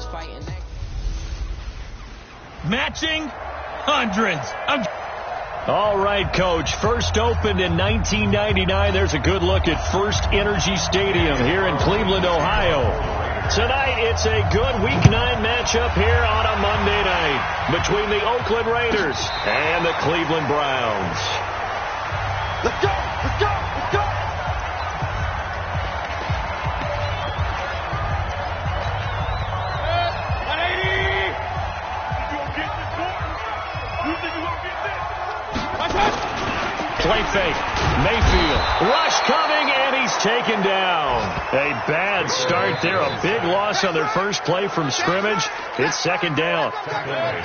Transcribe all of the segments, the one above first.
was fighting. Matching hundreds. All right, Coach. First opened in 1999. There's a good look at First Energy Stadium here in Cleveland, Ohio. Tonight, it's a good Week 9 matchup here on a Monday night between the Oakland Raiders and the Cleveland Browns. Let's go! Let's go! Let's go! Play fake. Mayfield. Rush coming, and he's taken down. A bad start there. A big loss on their first play from scrimmage. It's second down.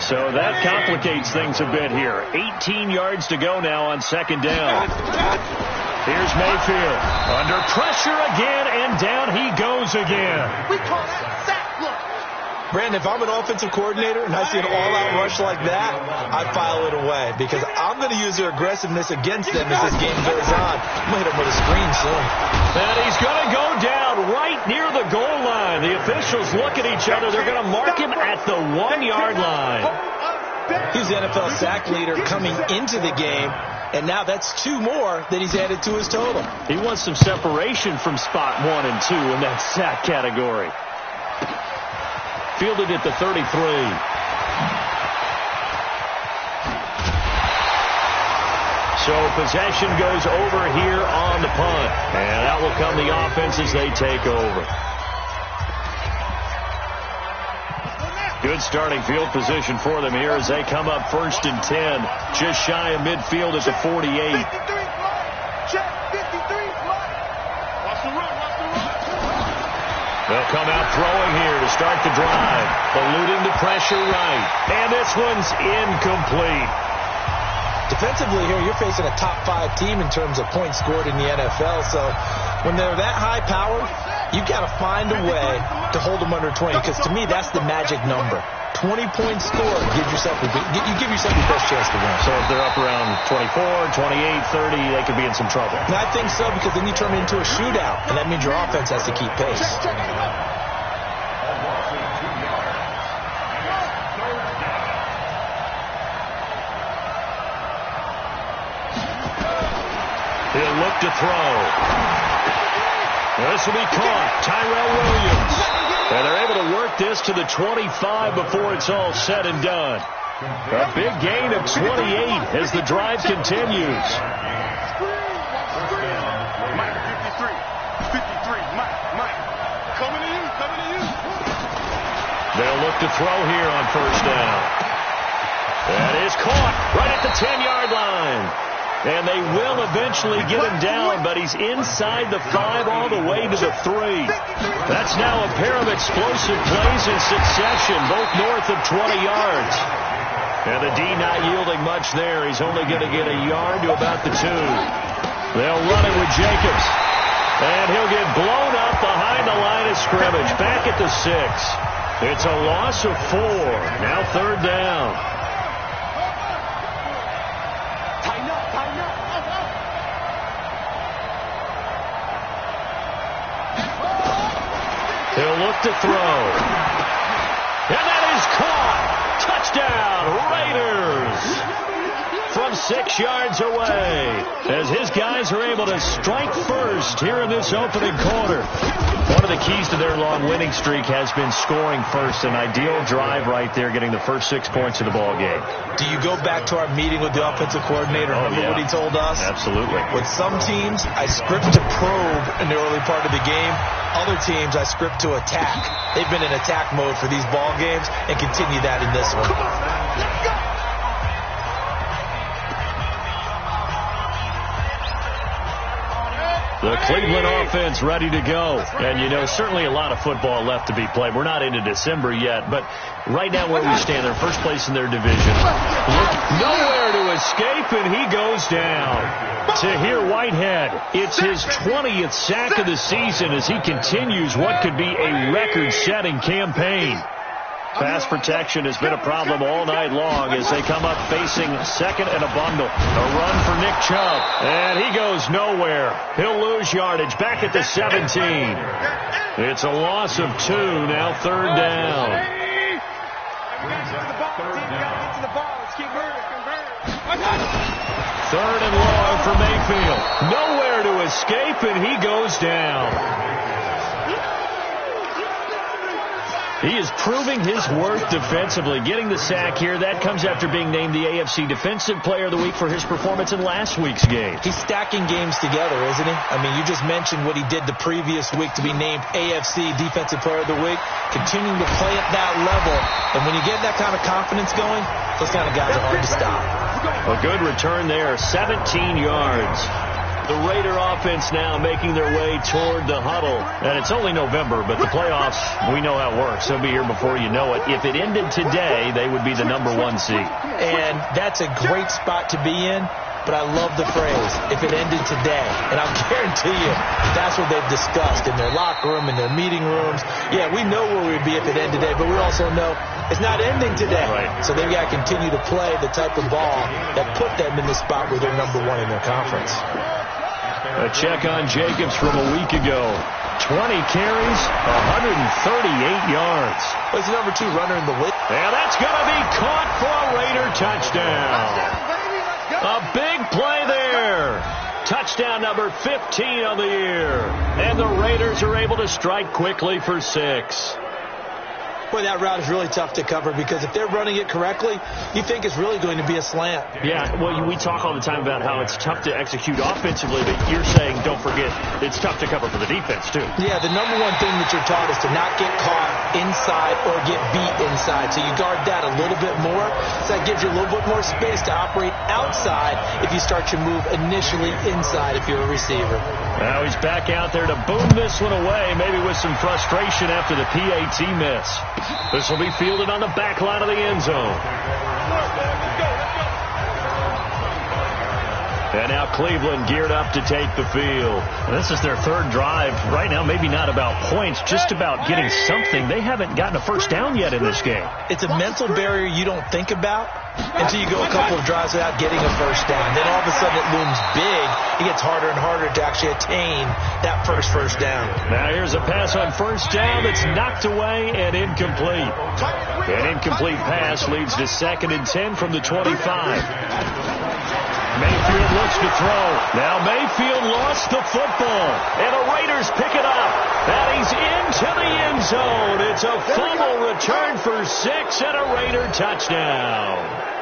So that complicates things a bit here. 18 yards to go now on second down. Here's Mayfield. Under pressure again, and down he goes again. We call that sack. Look. Brandon, if I'm an offensive coordinator and I see an all-out rush like that, I file it away because I'm going to use their aggressiveness against them as this game goes on. I'm going to hit them with a screen soon. And he's going to go down right near the goal line. The officials look at each other. They're going to mark him at the 1-yard line. He's the NFL sack leader coming into the game, and now that's 2 more that he's added to his total. He wants some separation from spot 1 and 2 in that sack category. Fielded at the 33. So possession goes over here on the punt. And that will come the offense as they take over. Good starting field position for them here as they come up 1st and 10. Just shy of midfield at the 48. They'll come out throwing here to start the drive. Eluding the pressure right. And this one's incomplete. Defensively here, you're facing a top 5 team in terms of points scored in the NFL. So when they're that high powered, you've got to find a way to hold them under 20. Because to me, that's the magic number. 20 points scored. You give yourself your best chance to win. So if they're up around 24, 28, 30, they could be in some trouble. And I think so because then you turn it into a shootout. And that means your offense has to keep pace. He'll look to throw. This will be caught. Tyrell Williams. And they're able to work this to the 25 before it's all said and done. A big gain of 28 as the drive continues. They'll look to throw here on 1st down. That is caught right at the 10-yard line. And they will eventually get him down, but he's inside the 5 all the way to the 3. That's now a pair of explosive plays in succession, both north of 20 yards. And the D not yielding much there. He's only going to get a yard to about the 2. They'll run it with Jacobs. And he'll get blown up behind the line of scrimmage, back at the 6. It's a loss of 4. Now 3rd down. He'll look to throw. And that is caught. Touchdown, Raiders. From 6 yards away. As his guys are able to strike first here in this opening quarter. One of the keys to their long winning streak has been scoring first. An ideal drive right there, getting the first 6 points of the ball game. Do you go back to our meeting with the offensive coordinator? Remember what he told us? Absolutely. With some teams, I script to probe in the early part of the game. Other teams, I script to attack. They've been in attack mode for these ball games and continue that in this one. The Cleveland offense ready to go. And, you know, certainly a lot of football left to be played. We're not into December yet, but right now where we stand, they're first place in their division. Nowhere to escape, and he goes down. Tahir Whitehead, it's his 20th sack of the season as he continues what could be a record-setting campaign. Pass protection has been a problem all night long as they come up facing second and a bundle. A run for Nick Chubb, and he goes nowhere. He'll lose yardage back at the 17. It's a loss of 2, now third down. Third and long for Mayfield. Nowhere to escape, and he goes down. He is proving his worth defensively, getting the sack here. That comes after being named the AFC Defensive Player of the Week for his performance in last week's game. He's stacking games together, isn't he? I mean, you just mentioned what he did the previous week to be named AFC Defensive Player of the Week, continuing to play at that level. And when you get that kind of confidence going, those kind of guys are hard to stop. A good return there, 17 yards. The Raider offense now making their way toward the huddle. And it's only November, but the playoffs, we know how it works. They'll be here before you know it. If it ended today, they would be the number 1 seed. And that's a great spot to be in. But I love the phrase, if it ended today. And I'll guarantee you, that's what they've discussed in their locker room, in their meeting rooms. Yeah, we know where we'd be if it ended today, but we also know it's not ending today. Right. So they've got to continue to play the type of ball that put them in the spot where they're number 1 in their conference. A check on Jacobs from a week ago. 20 carries, 138 yards. Well, he's the number 2 runner in the league. And that's going to be caught for a Raider touchdown. A big play there. Touchdown number 15 on the year. And the Raiders are able to strike quickly for 6. Boy, that route is really tough to cover because if they're running it correctly, you think it's really going to be a slant. Yeah, well, we talk all the time about how it's tough to execute offensively, but you're saying, don't forget, it's tough to cover for the defense, too. Yeah, the number 1 thing that you're taught is to not get caught inside or get beat inside. So you guard that a little bit more. So that gives you a little bit more space to operate outside if you start your move initially inside if you're a receiver. Now he's back out there to boom this one away, maybe with some frustration after the PAT miss. This will be fielded on the back line of the end zone. And now Cleveland geared up to take the field. This is their 3rd drive. Right now, maybe not about points, just about getting something. They haven't gotten a first down yet in this game. It's a mental barrier you don't think about until you go a couple of drives without getting a first down. Then all of a sudden it looms big. It gets harder and harder to actually attain that first down. Now here's a pass on first down that's knocked away and incomplete. An incomplete pass leads to 2nd and 10 from the 25. Mayfield looks to throw. Now Mayfield lost the football. And the Raiders pick it up. And he's into the end zone. It's a fumble return for 6 and a Raider touchdown.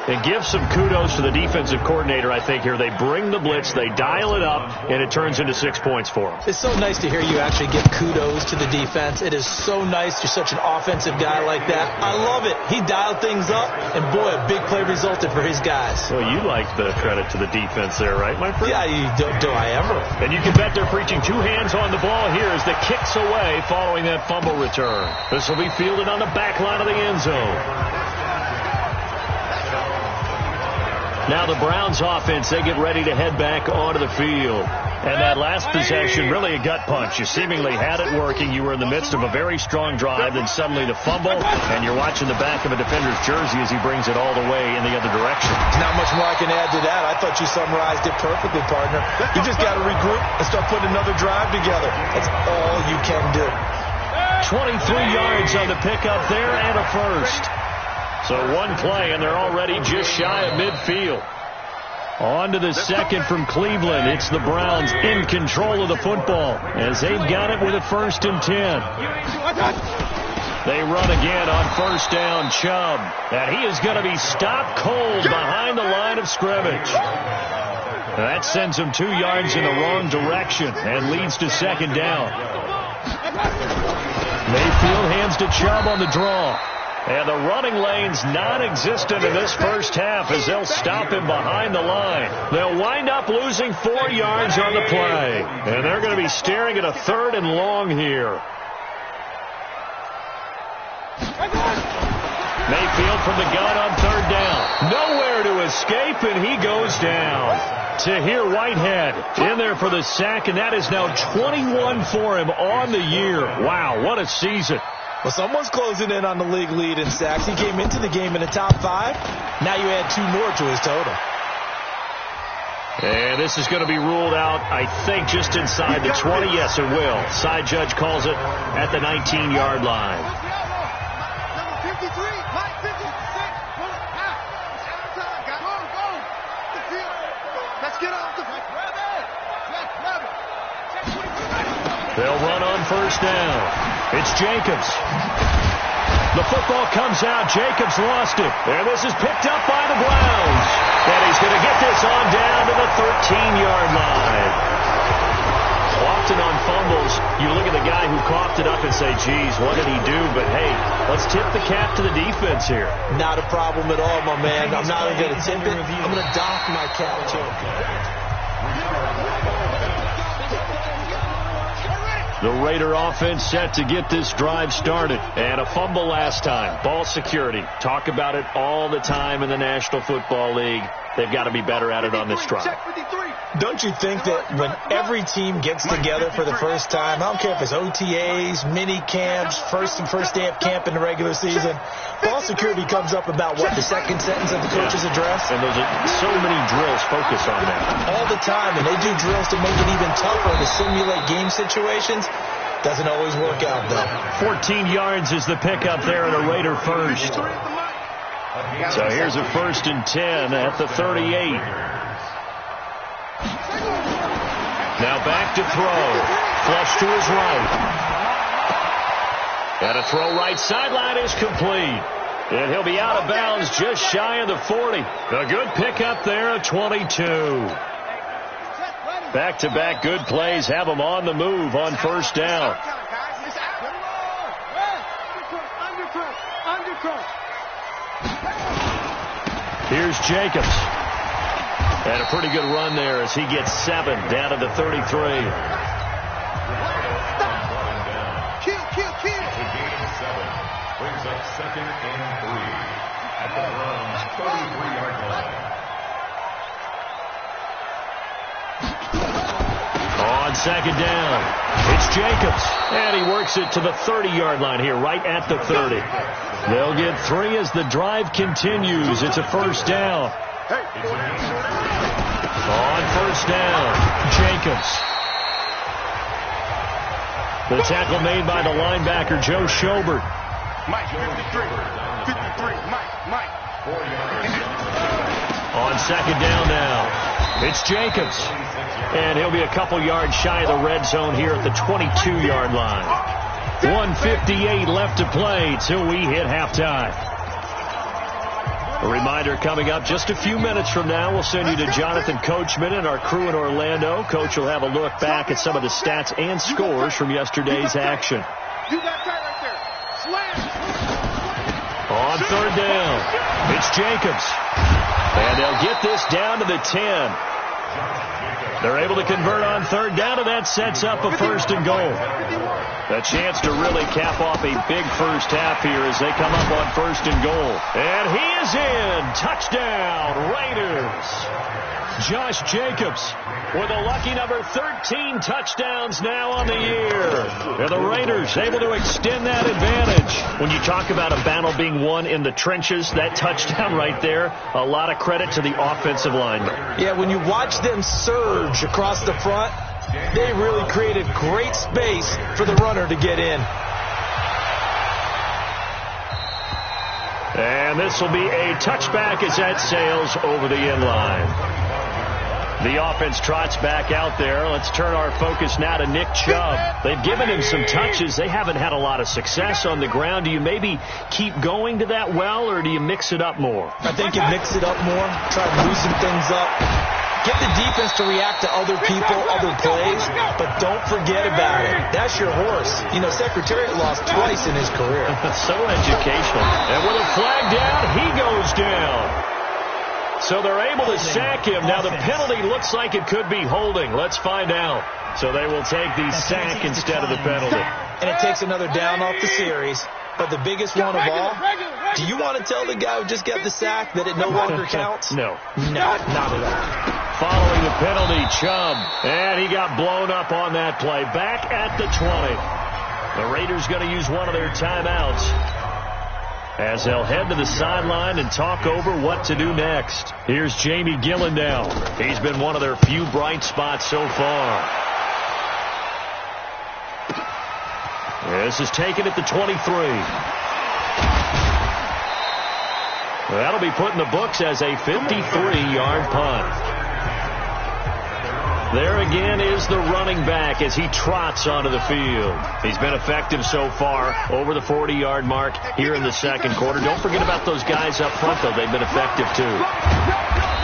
And give some kudos to the defensive coordinator, I think, here. They bring the blitz, they dial it up, and it turns into 6 points for them. It's so nice to hear you actually give kudos to the defense. It is so nice. You're such an offensive guy like that. I love it. He dialed things up, and boy, a big play resulted for his guys. Well, you like the credit to the defense there, right, my friend? Yeah, do I ever. And you can bet they're preaching 2 hands on the ball here as the kick's away following that fumble return. This will be fielded on the back line of the end zone. Now the Browns offense, they get ready to head back onto the field. And that last possession, really a gut punch. You seemingly had it working. You were in the midst of a very strong drive, then suddenly the fumble, and you're watching the back of a defender's jersey as he brings it all the way in the other direction. Not much more I can add to that. I thought you summarized it perfectly, partner. You just got to regroup and start putting another drive together. That's all you can do. 23 yards on the pickup there and a first. So 1 play, and they're already just shy of midfield. On to the 2nd from Cleveland. It's the Browns in control of the football as they've got it with a 1st and 10. They run again on first down, Chubb. And he is going to be stopped cold behind the line of scrimmage. That sends him 2 yards in the wrong direction and leads to 2nd down. Mayfield hands to Chubb on the draw. And the running lane's non-existent in this first half as they'll stop him behind the line. They'll wind up losing 4 yards on the play. And they're going to be staring at a 3rd and long here. Mayfield from the gun on 3rd down. Nowhere to escape, and he goes down. Tahir Whitehead in there for the sack, and that is now 21 for him on the year. Wow, what a season. Well, someone's closing in on the league lead in sacks. He came into the game in the top 5. Now you add 2 more to his total. And this is going to be ruled out, I think, just inside the 20. Yes, it will. Side judge calls it at the 19-yard line. They'll run on first down. It's Jacobs. The football comes out. Jacobs lost it. And this is picked up by the Browns. And he's going to get this on down to the 13-yard line. Often on fumbles, you look at the guy who coughed it up and say, geez, what did he do? But, hey, let's tip the cap to the defense here. Not a problem at all, my man. I'm not even going to tip it. I'm going to dock my cap, too. The Raider offense set to get this drive started. And a fumble last time. Ball security. Talk about it all the time in the National Football League. They've got to be better at it on this drive. Don't you think that when every team gets together for the first time, I don't care if it's OTAs, mini camps, first day of camp in the regular season, ball security comes up about, what, the second sentence of the coach's address? And those are so many drills focus on that. All the time, and they do drills to make it even tougher to simulate game situations. Doesn't always work out, though. 14 yards is the pickup there at a Raider first. So here's a 1st and 10 at the 38. Now back to throw. Flush to his right. And a throw right sideline is complete. And he'll be out of bounds just shy of the 40. A good pickup there at 22. Back-to-back good plays have him on the move on first down. Here's Jacobs. And a pretty good run there as he gets 7 down to the 33. Kill. Brings up 2nd and 3 at the Browns' 33-yard line. On second down, it's Jacobs. And he works it to the 30-yard line here, right at the 30. They'll get 3 as the drive continues. It's a first down. On first down, Jacobs. The tackle made by the linebacker, Joe Schobert. Mike, 53, Mike. On second down now, it's Jacobs. And he'll be a couple yards shy of the red zone here at the 22-yard line. 1:58 left to play till we hit halftime. A reminder coming up just a few minutes from now. We'll send you to Jonathan Coachman and our crew in Orlando. Coach will have a look back at some of the stats and scores from yesterday's action. On third down, it's Jacobs. And they'll get this down to the 10. They're able to convert on third down, and that sets up a 1st and goal. A chance to really cap off a big first half here as they come up on 1st and goal. And he is in. Touchdown, Raiders. Josh Jacobs with a lucky number 13 touchdowns now on the year. And the Raiders able to extend that advantage. When you talk about a battle being won in the trenches, that touchdown right there, a lot of credit to the offensive linemen. Yeah, when you watch them surge across the front, they really created great space for the runner to get in. And this will be a touchback as that sails over the end line. The offense trots back out there. Let's turn our focus now to Nick Chubb. They've given him some touches. They haven't had a lot of success on the ground. Do you maybe keep going to that well, or do you mix it up more? I think you mix it up more, try to loosen things up. Get the defense to react to other people, other plays, but don't forget about it. That's your horse. You know, Secretariat lost twice in his career. So educational. And with a flag down, he goes down. So they're able to sack him. Now the penalty looks like it could be holding. Let's find out. So they will take the sack instead of the penalty. And it takes another down off the series. But the biggest one of all, do you want to tell the guy who just got the sack that it no longer counts? No. Not at all. Following the penalty, Chubb. And he got blown up on that play. Back at the 20. The Raiders going to use one of their timeouts as they'll head to the sideline and talk over what to do next. Here's Jamie Gillen now. He's been one of their few bright spots so far. This is taken at the 23. That'll be put in the books as a 53-yard punt. There again is the running back as he trots onto the field. He's been effective so far, over the 40-yard mark here in the second quarter. Don't forget about those guys up front, though. They've been effective, too.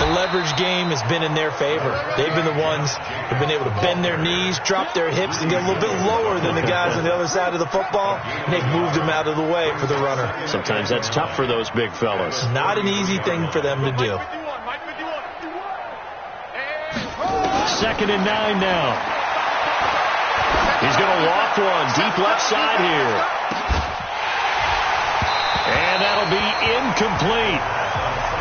The leverage game has been in their favor. They've been the ones who've been able to bend their knees, drop their hips, and get a little bit lower than the guys on the other side of the football. And they've moved them out of the way for the runner. Sometimes that's tough for those big fellas. Not an easy thing for them to do. 2nd and 9 now. He's going to walk one deep left side here. And that'll be incomplete.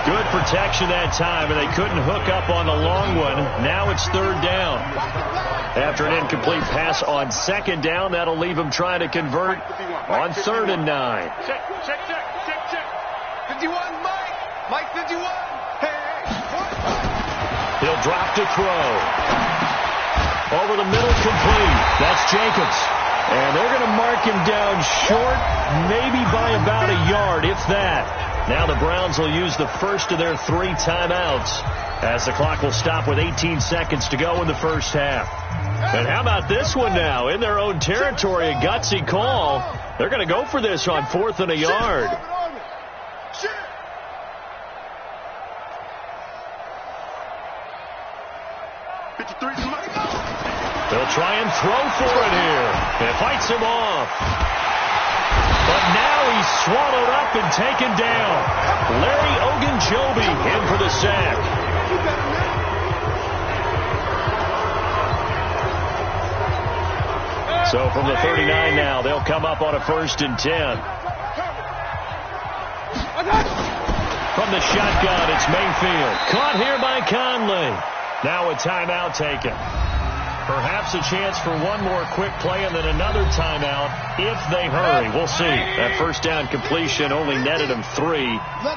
Good protection that time, and they couldn't hook up on the long one. Now it's 3rd down. After an incomplete pass on 2nd down, that'll leave him trying to convert on 3rd and 9. Check. 51, Mike. Mike 51. He'll drop to throw. Over the middle, complete. That's Jacobs. And they're going to mark him down short, maybe by about a yard, if that. Now the Browns will use the first of their 3 timeouts as the clock will stop with 18 seconds to go in the first half. And how about this one now? In their own territory, a gutsy call. They're going to go for this on 4th and a yard. They'll try and throw for it here. It fights him off. But now he's swallowed up and taken down. Larry Ogunjobi in for the sack. So from the 39 now, they'll come up on a 1st and 10. From the shotgun, it's Mayfield. Caught here by Conley. Now a timeout taken. Perhaps a chance for one more quick play and then another timeout if they hurry. We'll see. That 1st down completion only netted him 3.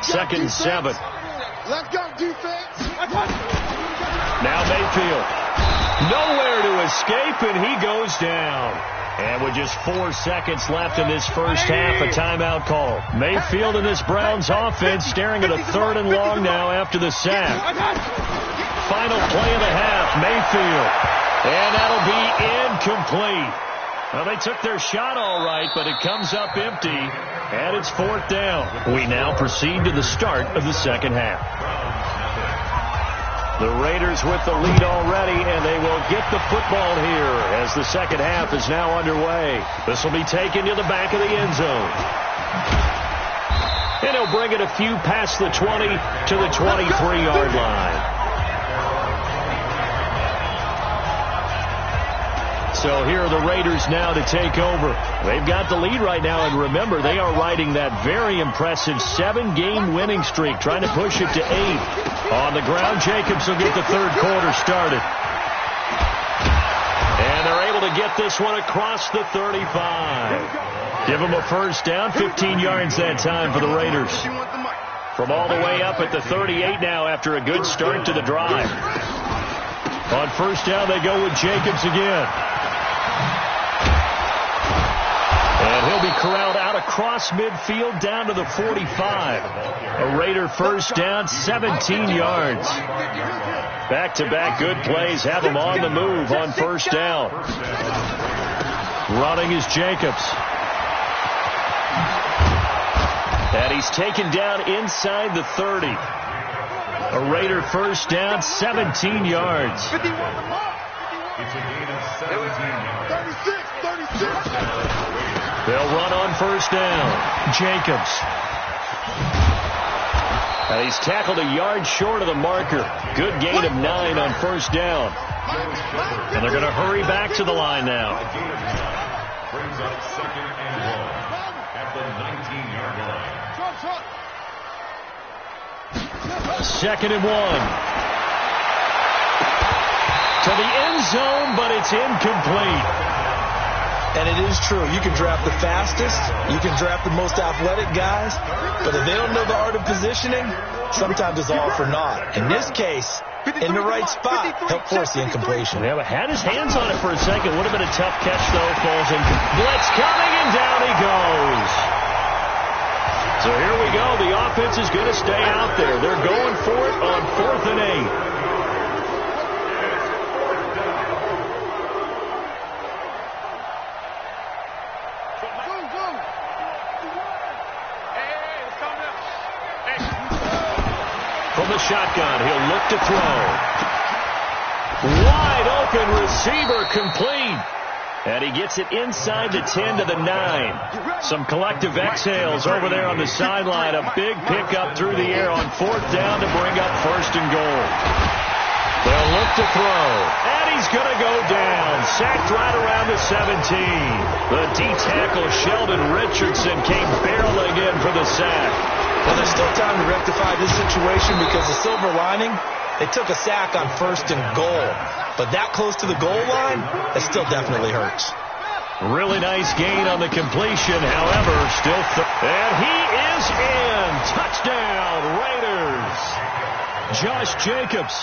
2nd and 7. Let's go, defense. Now Mayfield. Nowhere to escape, and he goes down. And with just 4 seconds left in this first half, a timeout call. Mayfield and this Browns offense staring at a 3rd and long now after the sack. Final play of the half, Mayfield. And that'll be incomplete. Well, they took their shot all right, but it comes up empty, and it's 4th down. We now proceed to the start of the second half. The Raiders with the lead already, and they will get the football here as the second half is now underway. This will be taken to the back of the end zone. And he'll bring it a few past the 20 to the 23-yard line. So here are the Raiders now to take over. They've got the lead right now, and remember, they are riding that very impressive 7-game winning streak, trying to push it to 8. On the ground, Jacobs will get the 3rd quarter started. And they're able to get this one across the 35. Give them a 1st down, 15 yards that time for the Raiders. From all the way up at the 38 now after a good start to the drive. On 1st down, they go with Jacobs again. And he'll be corralled out across midfield down to the 45. A Raider 1st down, 17 yards. Back-to-back good plays have him on the move on 1st down. Running is Jacobs. And he's taken down inside the 30. A Raider 1st down, 17 yards. It's a gain of 17 yards. 36. They'll run on 1st down. Jacobs. And he's tackled a yard short of the marker. Good gain of 9 on 1st down. And they're going to hurry back to the line now. Brings up 2nd and 1 at the 19-yard line. 2nd and 1. To the end zone, but it's incomplete. And it is true. You can draft the fastest. You can draft the most athletic guys. But if they don't know the art of positioning, sometimes it's all for naught. In this case, in the right spot, help force the incompletion. Yeah, but had his hands on it for a second. Would have been a tough catch, though. Falls in. Blitz coming, and down he goes. So here we go. The offense is going to stay out there. They're going for it on 4th and 8. From the shotgun, he'll look to throw. Wide open receiver, complete. And he gets it inside the 10 to the 9. Some collective exhales over there on the sideline. A big pickup through the air on 4th down to bring up 1st and goal. They'll look to throw. And he's going to go down. Sacked right around the 17. The D-tackle Sheldon Richardson came barreling in for the sack. Well, there's still time to rectify this situation because the silver lining, they took a sack on 1st and goal. But that close to the goal line, that still definitely hurts. Really nice gain on the completion, however, still and he is in. Touchdown, Raiders. Josh Jacobs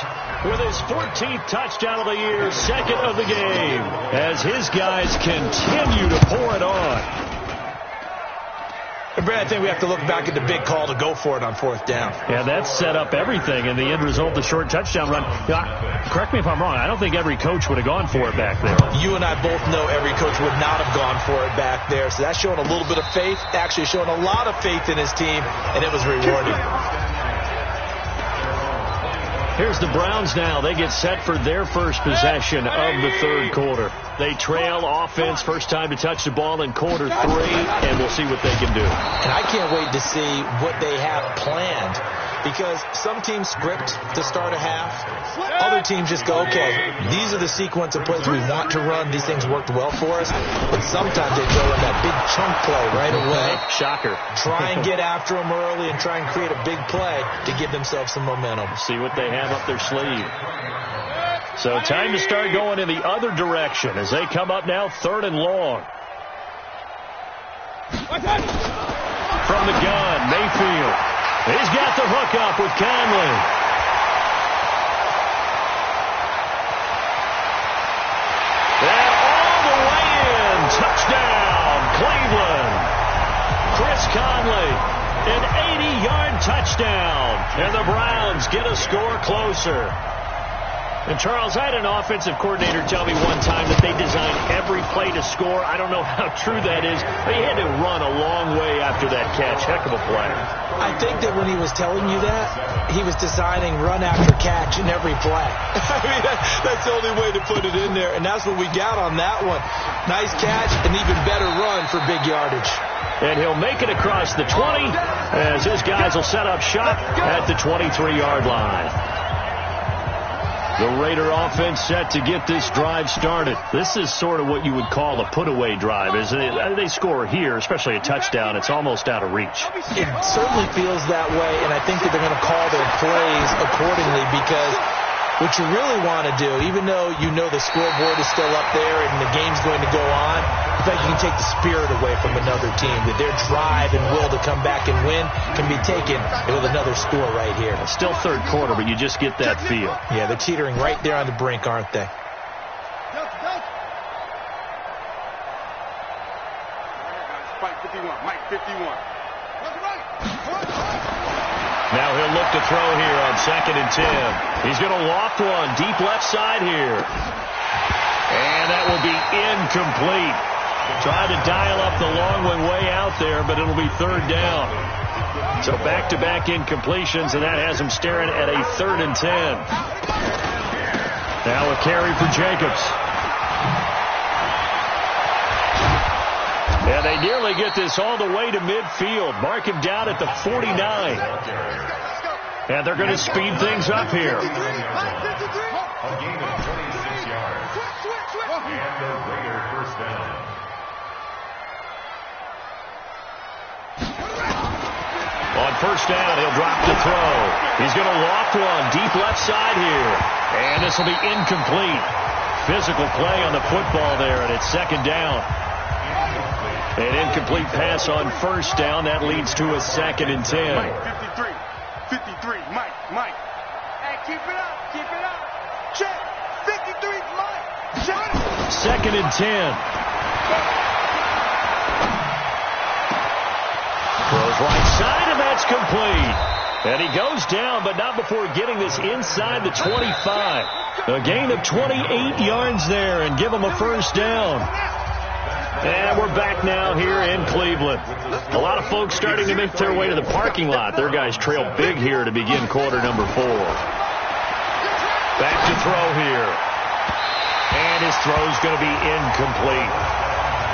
with his 14th touchdown of the year, 2nd of the game, as his guys continue to pour it on. And Brad, I think we have to look back at the big call to go for it on 4th down. Yeah, that set up everything, and the end result, the short touchdown run. Correct me if I'm wrong. I don't think every coach would have gone for it back there. You and I both know every coach would not have gone for it back there. So that's showing a little bit of faith, actually showing a lot of faith in his team, and it was rewarding. Here's the Browns now. They get set for their first possession of the 3rd quarter. They trail offense, first time to touch the ball in quarter 3, and we'll see what they can do. And I can't wait to see what they have planned, because some teams script to start a half. Other teams just go, okay, these are the sequence of plays we want to run. These things worked well for us. But sometimes they throw in that big chunk play right away. Shocker. Try and get after them early and try and create a big play to give themselves some momentum. See what they have up their sleeve. So time to start going in the other direction as they come up now 3rd and long. From the gun, Mayfield. He's got the hook up with Conley. And all the way in. Touchdown, Cleveland. Chris Conley, an 80-yard touchdown. And the Browns get a score closer. And, Charles, I had an offensive coordinator tell me one time that they designed every play to score. I don't know how true that is, but he had to run a long way after that catch. Heck of a play. I think that when he was telling you that, he was designing run after catch in every play. I mean, that's the only way to put it in there, and that's what we got on that one. Nice catch, an even better run for big yardage. And he'll make it across the 20 as his guys will set up shop at the 23-yard line. The Raider offense set to get this drive started. This is sort of what you would call a put-away drive, isn't it? They score here, especially a touchdown. It's almost out of reach. It certainly feels that way, and I think that they're going to call their plays accordingly, because what you really want to do, even though you know the scoreboard is still up there and the game's going to go on, in fact, you can take the spirit away from another team, that their drive and will to come back and win can be taken with another score right here. It's still 3rd quarter, but you just get that feel. Yeah, they're teetering right there on the brink, aren't they? Mike 51, Mike 51. Now he'll look to throw here on 2nd and 10. He's going to loft one deep left side here. And that will be incomplete. Tried to dial up the long one way out there, but it'll be 3rd down. So back-to-back incompletions, and that has him staring at a 3rd and 10. Now a carry for Jacobs. And they nearly get this all the way to midfield. Mark him down at the 49. And they're going to speed things up here. A gain of 26 yards. And the Raider first down. On 1st down, he'll drop to throw. He's going to loft one deep left side here. And this will be incomplete. Physical play on the football there, and it's 2nd down. An incomplete pass on first down. That leads to a 2nd and 10. Mike, 53, Mike. Hey, keep it up. Check, 53, Mike. Check. 2nd and 10. Throws right side, and that's complete. And he goes down, but not before getting this inside the 25. A gain of 28 yards there, and give him a first down. And we're back now here in Cleveland. A lot of folks starting to make their way to the parking lot. Their guys trail big here to begin quarter number 4. Back to throw here. And his throw's going to be incomplete.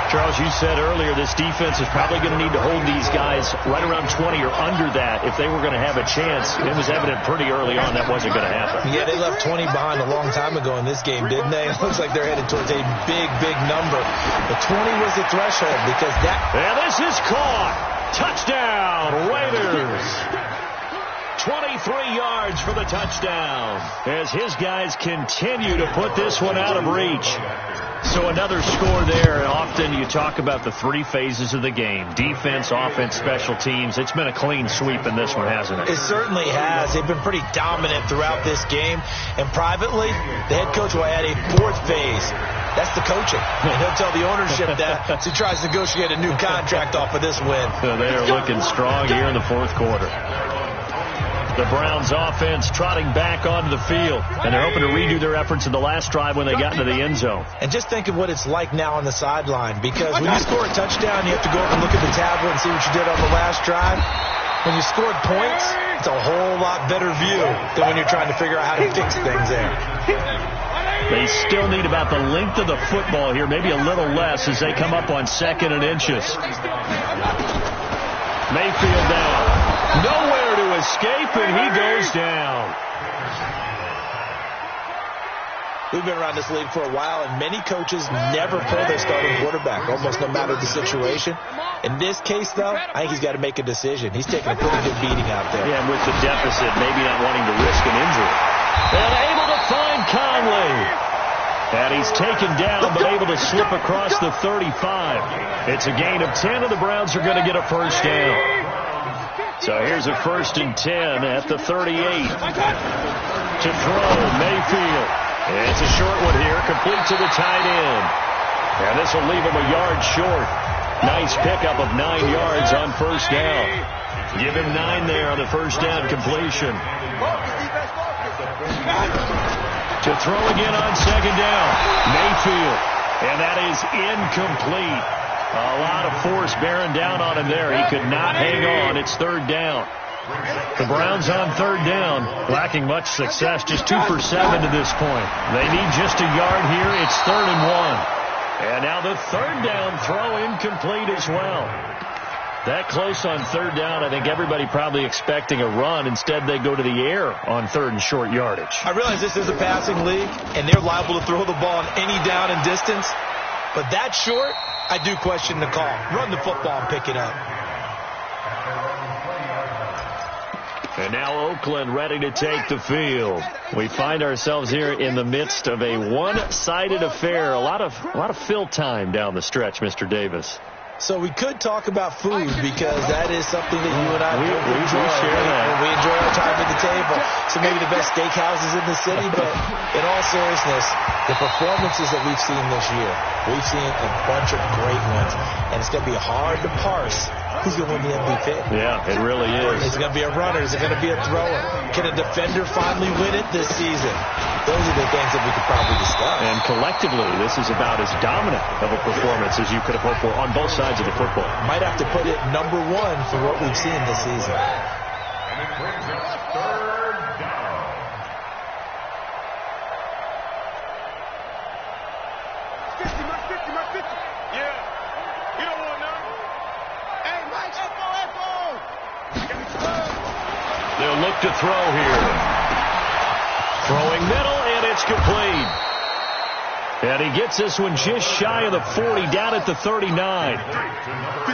Charles, you said earlier this defense is probably going to need to hold these guys right around 20 or under that if they were going to have a chance. It was evident pretty early on that wasn't going to happen. Yeah, they left 20 behind a long time ago in this game, didn't they? It looks like they're headed towards a big number. But 20 was the threshold because that... And this is caught. Touchdown, Raiders. 23 yards for the touchdown as his guys continue to put this one out of reach. So another score there. Often you talk about the 3 phases of the game. Defense, offense, special teams. It's been a clean sweep in this one, hasn't it? It certainly has. They've been pretty dominant throughout this game. And privately, the head coach will add a 4th phase. That's the coaching. And he'll tell the ownership that as he tries to negotiate a new contract off of this win. So they are looking strong here in the 4th quarter. The Browns offense trotting back onto the field, and they're hoping to redo their efforts in the last drive when they got into the end zone. And just think of what it's like now on the sideline, because when you score a touchdown, you have to go over and look at the tablet and see what you did on the last drive. When you scored points, it's a whole lot better view than when you're trying to figure out how to fix things there. They still need about the length of the football here, maybe a little less as they come up on 2nd and inches. Mayfield down. Nowhere to escape, and he goes down. We've been around this league for a while, and many coaches never pull their starting quarterback, almost no matter the situation. In this case, though, I think he's got to make a decision. He's taking a pretty good beating out there. Yeah, and with the deficit, maybe not wanting to risk an injury. And able to find Conley. And he's taken down, but able to slip across the 35. It's a gain of 10, and the Browns are going to get a first down. So here's a 1st and 10 at the 38. To throw, Mayfield. It's a short one here, complete to the tight end. And this will leave him a yard short. Nice pickup of 9 yards on first down. Give him 9 there on the first down completion. To throw again on 2nd down. Mayfield. And that is incomplete. A lot of force bearing down on him there. He could not hang on. It's 3rd down. The Browns on 3rd down, lacking much success, just 2 for 7 to this point. They need just a yard here. It's 3rd and 1. And now the 3rd down throw incomplete as well. That close on 3rd down, I think everybody probably expecting a run. Instead, they go to the air on 3rd and short yardage. I realize this is a passing league, and they're liable to throw the ball on any down and distance. But that short, I do question the call. Run the football and pick it up. And now Oakland ready to take the field. We find ourselves here in the midst of a one-sided affair. A lot of fill time down the stretch, Mr. Davis. So we could talk about food because that is something that you and I we enjoy. Share that. We enjoy our time at the table. So maybe the best steakhouses in the city, but in all seriousness, the performances that we've seen this year, we've seen a bunch of great ones, and it's going to be hard to parse who's going to win the MVP. Yeah, it really is. Is it going to be a runner? Is it going to be a thrower? Can a defender finally win it this season? Those are the things that we could probably discuss. And collectively, this is about as dominant of a performance as you could have hoped for on both sides of the football. Might have to put it number 1 for what we've seen this season. And it brings us 3rd down. Yeah. You don't want none. Hey, Mike, They'll look to throw here. Throwing middle, and it's complete. And he gets this one just shy of the 40, down at the 39.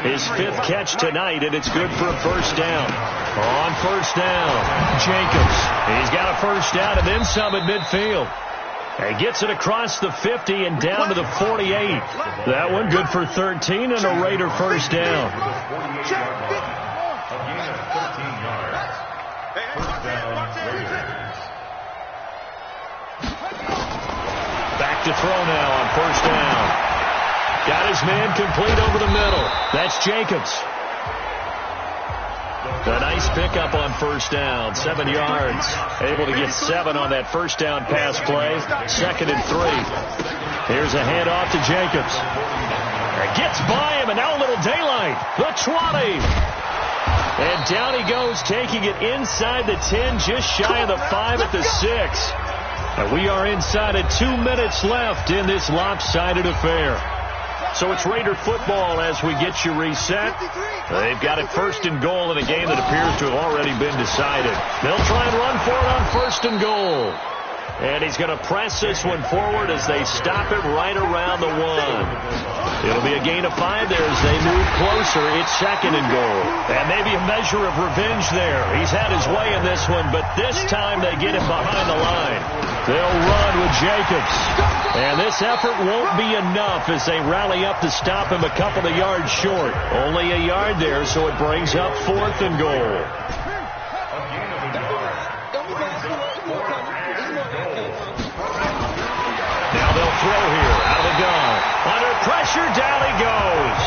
His 5th catch tonight, and it's good for a first down. On first down, Jacobs. He's got a first down and then some at midfield. He gets it across the 50 and down to the 48. That one good for 13 and a Raider first down. A gain of 13 yards. First down, Raiders. Back to throw now on first down. Got his man complete over the middle. That's Jacobs. A nice pickup on first down, 7 yards. Able to get 7 on that first down pass play. 2nd and 3. Here's a handoff to Jacobs. Gets by him, and now a little daylight. The 20. And down he goes, taking it inside the 10, just shy of the 5 at the 6. And we are inside of 2 minutes left in this lopsided affair. So it's Raider football as we get you reset. They've got it 1st and goal in a game that appears to have already been decided. They'll try and run for it on 1st and goal. And he's going to press this one forward as they stop it right around the 1. It'll be a gain of 5 there as they move closer. It's 2nd and goal. And maybe a measure of revenge there. He's had his way in this one, but this time they get him behind the line. They'll run with Jacobs. And this effort won't be enough as they rally up to stop him a couple of yards short. Only a yard there, so it brings up 4th and goal. Now they'll throw here out of the gun. Under pressure, down he goes.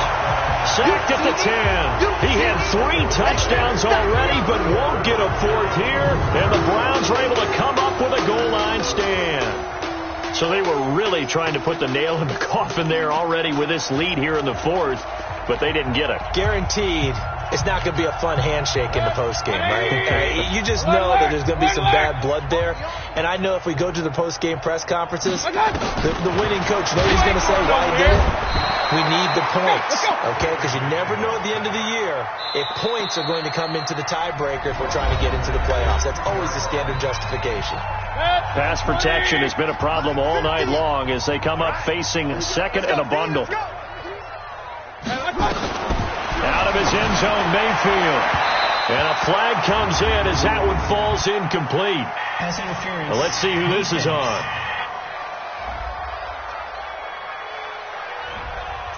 Sacked at the 10. He had 3 touchdowns already, but won't get a 4th here. And the Browns are able to come up with a goal line stand. So they were really trying to put the nail in the coffin there already with this lead here in the 4th, but they didn't get it. Guaranteed. It's not going to be a fun handshake in the postgame, right? You just know that there's going to be some bad blood there. And I know if we go to the postgame press conferences, the winning coach knows he's going to say, why did it? We need the points, okay? Because you never know at the end of the year if points are going to come into the tiebreaker if we're trying to get into the playoffs. That's always the standard justification. Pass protection has been a problem all night long as they come up facing 2nd and a bundle. Out of his end zone, Mayfield. And a flag comes in as that one falls incomplete. Well, let's see who this is on.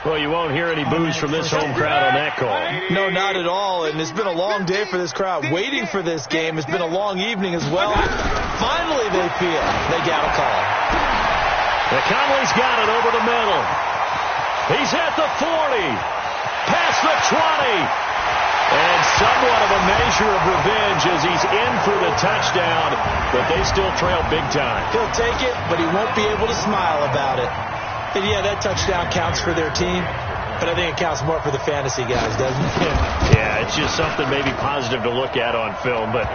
Well, you won't hear any boos from this home crowd on that call. No, not at all. And it's been a long day for this crowd. Waiting for this game. It's been a long evening as well. Finally, they feel they got a call. Conley's got it over the middle. He's at the 40. Past the 20. And somewhat of a measure of revenge as he's in for the touchdown, but they still trail big time. He'll take it, but he won't be able to smile about it. And yeah, that touchdown counts for their team, but I think it counts more for the fantasy guys, doesn't it? Yeah, it's just something maybe positive to look at on film, but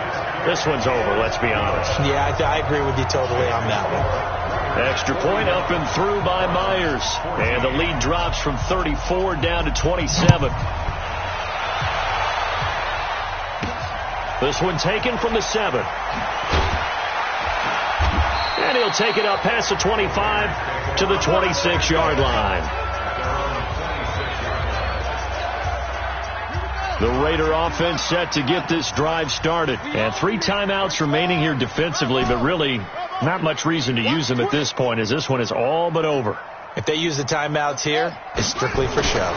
this one's over, let's be honest. Yeah, I agree with you totally on that one. Extra point up and through by Myers. And the lead drops from 34 down to 27. This one taken from the 7. And he'll take it up past the 25 to the 26-yard line. The Raider offense set to get this drive started. And 3 timeouts remaining here defensively, but really not much reason to use them at this point as this one is all but over. If they use the timeouts here, it's strictly for show.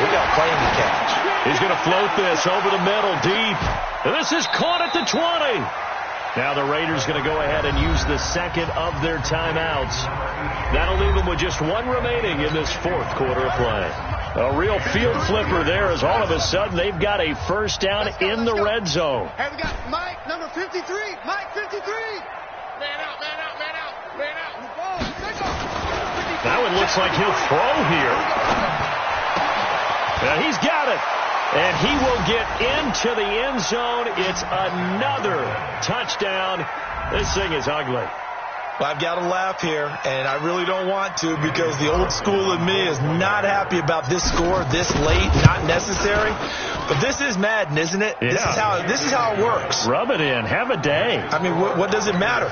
We got playing to catch. He's going to float this over the middle deep. And this is caught at the 20. Now the Raiders going to go ahead and use the 2nd of their timeouts. That'll leave them with just 1 remaining in this 4th quarter of play. A real field flipper there as all of a sudden they've got a first down in the red zone. Hey, we got Mike, number 53. Mike, 53. Man out, man out, man out, man out. That one looks like he'll throw here. Now he's got it. And he will get into the end zone. It's another touchdown. This thing is ugly. Well, I've got to laugh here, and I really don't want to because the old school in me is not happy about this score this late, not necessary. But this is Madden, isn't it? Yeah. This is how it works. Rub it in. Have a day. I mean, what does it matter?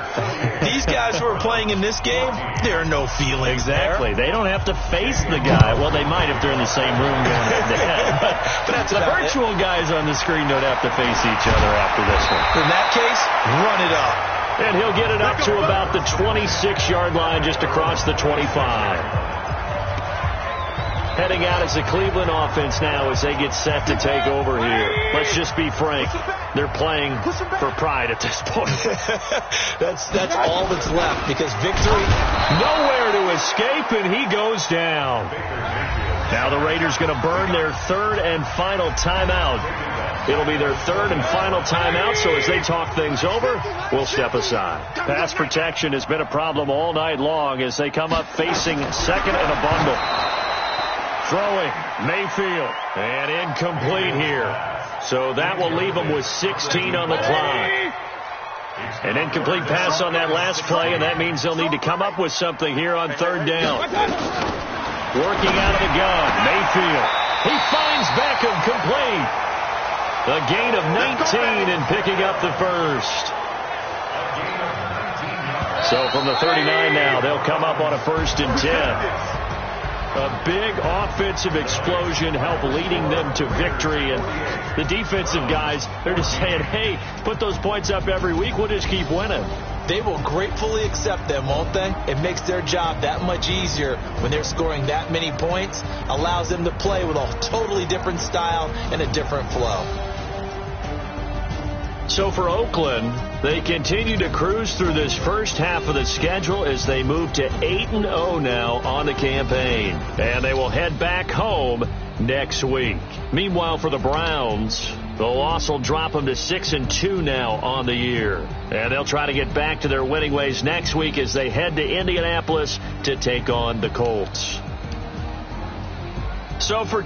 These guys who are playing in this game, there are no feelings Exactly. there. They don't have to face the guy. Well, they might if they're in the same room going head-to-head. But that's the virtual guys on the screen don't have to face each other after this one. In that case, run it up. And he'll get it up to about the 26-yard line, just across the 25. Heading out as the Cleveland offense now as they get set to take over here. Let's just be frank. They're playing for pride at this point. That's all that's left, because victory. Nowhere to escape, and he goes down. Now the Raiders going to burn their third and final timeout. It'll be their third and final timeout, so as they talk things over, we'll step aside. Pass protection has been a problem all night long as they come up facing second and a bundle. Throwing, Mayfield, and incomplete here. So that will leave them with 16 on the clock. An incomplete pass on that last play, and that means they'll need to come up with something here on third down. Working out of the gun, Mayfield. He finds Beckham complete. A gain of 19 and picking up the first. So from the 39 now, they'll come up on a 1st and 10. A big offensive explosion helped leading them to victory. And the defensive guys, they're just saying, hey, put those points up every week. We'll just keep winning. They will gratefully accept them, won't they? It makes their job that much easier when they're scoring that many points. Allows them to play with a totally different style and a different flow. So for Oakland, they continue to cruise through this first half of the schedule as they move to 8-0 now on the campaign. And they will head back home next week. Meanwhile, for the Browns, the loss will drop them to 6-2 now on the year. And they'll try to get back to their winning ways next week as they head to Indianapolis to take on the Colts. So for